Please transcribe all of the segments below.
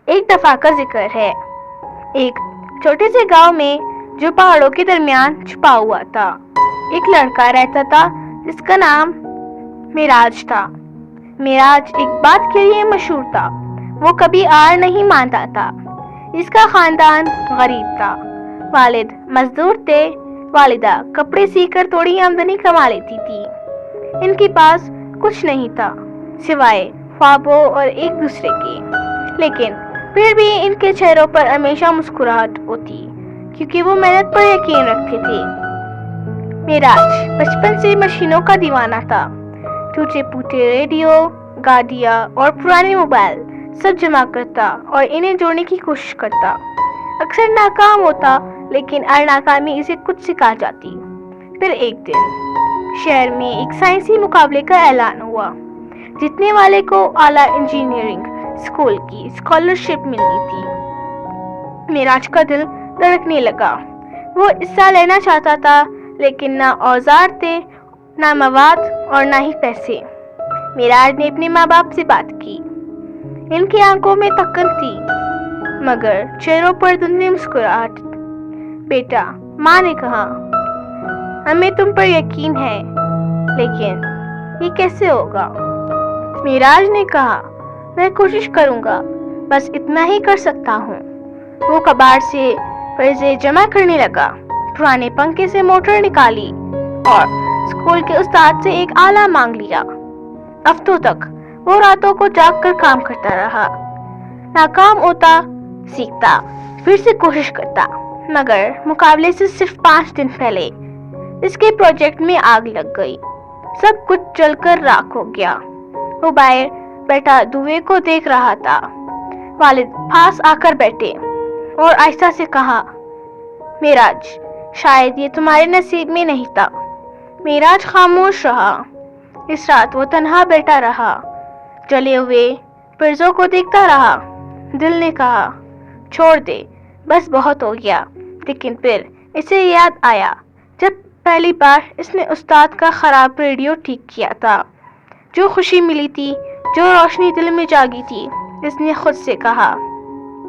ایک دفعہ کا ذکر ہے، ایک چھوٹے سے گاؤں میں جو پہاڑوں کے درمیان چھپا ہوا تھا، ایک لڑکا رہتا تھا جس کا نام معراج تھا۔ معراج ایک بات کے لیے مشہور تھا، وہ کبھی ہار نہیں مانتا تھا۔ اس کا خاندان غریب تھا، والد مزدور تھے، والدہ کپڑے سی کر تھوڑی آمدنی کما لیتی تھی۔ ان کے پاس کچھ نہیں تھا سوائے خوابوں اور ایک دوسرے کے، لیکن پھر بھی ان کے چہروں پر ہمیشہ مسکراہٹ ہوتی کیونکہ وہ محنت پر یقین رکھتے تھے۔ معراج بچپن سے مشینوں کا دیوانہ تھا، ٹوٹے پھوٹے ریڈیو، گاڑیاں اور پرانے موبائل سب جمع کرتا اور انہیں جوڑنے کی کوشش کرتا۔ اکثر ناکام ہوتا، لیکن ہر ناکامی اسے کچھ سکھا جاتی۔ پھر ایک دن شہر میں ایک سائنسی مقابلے کا اعلان ہوا۔ جیتنے والے کو اعلیٰ انجینئرنگ اسکول کی اسکالرشپ ملنی تھی۔ معراج کا دل دھڑکنے لگا۔ وہ حصہ لینا چاہتا تھا، لیکن نہ اوزار تھے، نہ مواد اور نہ ہی پیسے۔ معراج نے اپنے ماں باپ سے بات کی۔ ان کی آنکھوں میں تھکن تھی، مگر چہروں پر دھندلی مسکراہٹ۔ بیٹا، ماں نے کہا، ہمیں تم پر یقین ہے، لیکن یہ کیسے ہوگا؟ معراج نے کہا، میں کوشش کروں گا، بس اتنا ہی کر سکتا ہوں۔ وہ کباڑ سے پیسے جمع کرنے لگا، پرانے پنکھے سے موٹر نکالی اور اسکول کے استاد سے ایک آلہ مانگ لیا۔ ہفتوں تک وہ راتوں کو جاگ کر کام کرتا رہا، ناکام ہوتا، سیکھتا، پھر سے کوشش کرتا، مگر مقابلے سے صرف 5 دن پہلے اس کے پروجیکٹ میں آگ لگ گئی۔ سب کچھ جل کر راکھ ہو گیا۔ وہ باہر بیٹھا دھوئیں کو دیکھ رہا تھا۔ والد پاس آ کر بیٹھے اور آہستہ سے کہا، معراج، شاید یہ تمہارے نصیب میں نہیں تھا۔ معراج خاموش رہا۔ اس رات وہ تنہا بیٹھا رہا، جلے ہوئے پرزوں کو دیکھتا رہا۔ دل نے کہا، چھوڑ دے، بس بہت ہو گیا۔ لیکن پھر اسے یاد آیا جب پہلی بار اس نے استاد کا خراب ریڈیو ٹھیک کیا تھا، جو خوشی ملی تھی، جو روشنی دل میں جاگی تھی۔ اس نے خود سے کہا،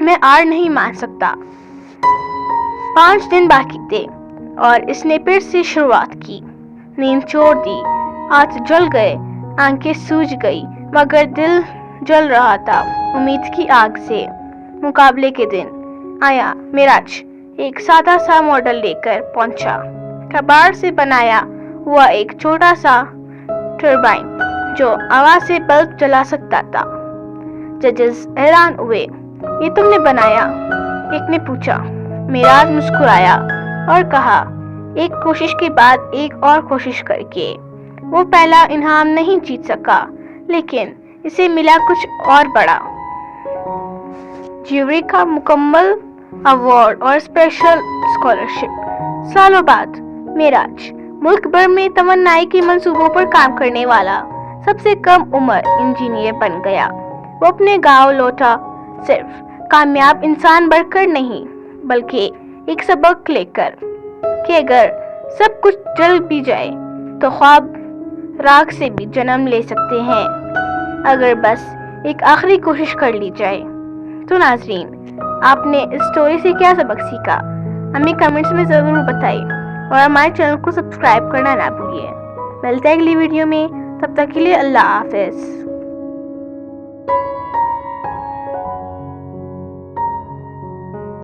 میں ہار نہیں مان سکتا۔ 5 دن باقی تھے اور اس نے پھر سے شروعات کی۔ نیند چھوڑ دی، ہاتھ جل گئے، آنکھیں سوج گئی، مگر دل جل رہا تھا امید کی آگ سے۔ مقابلے کے دن آیا۔ معراج ایک سادہ سا ماڈل لے کر پہنچا، کباڑ سے بنایا ہوا ایک چھوٹا سا ٹربائن جو ہوا سے بلب جلا سکتا تھا۔ ججز حیران ہوئے، یہ تم نے بنایا؟ ایک نے پوچھا۔ معراج مسکرایا اور کہا، ایک کوشش کے بعد ایک اور کوشش کر کے۔ وہ پہلا انعام نہیں جیت سکا، لیکن اسے ملا کچھ اور بڑا، جیوری کا مکمل ایوارڈ اور اسپیشل اسکالرشپ۔ سالوں بعد معراج ملک بھر میں توانائی کے منصوبوں پر کام کرنے والا سب سے کم عمر انجینئر بن گیا۔ وہ اپنے گاؤں لوٹا، صرف کامیاب انسان بن کر نہیں، بلکہ ایک سبق لے کر کہ اگر سب کچھ جل بھی جائے تو خواب راکھ سے بھی جنم لے سکتے ہیں، اگر بس ایک آخری کوشش کر لی جائے۔ تو ناظرین، آپ نے اس سٹوری سے کیا سبق سیکھا؟ ہمیں کمنٹس میں ضرور بتائیے اور ہمارے چینل کو سبسکرائب کرنا نہ بھولیے۔ ملتے ہیں اگلی ویڈیو میں، تب تک کے لیے اللہ حافظ۔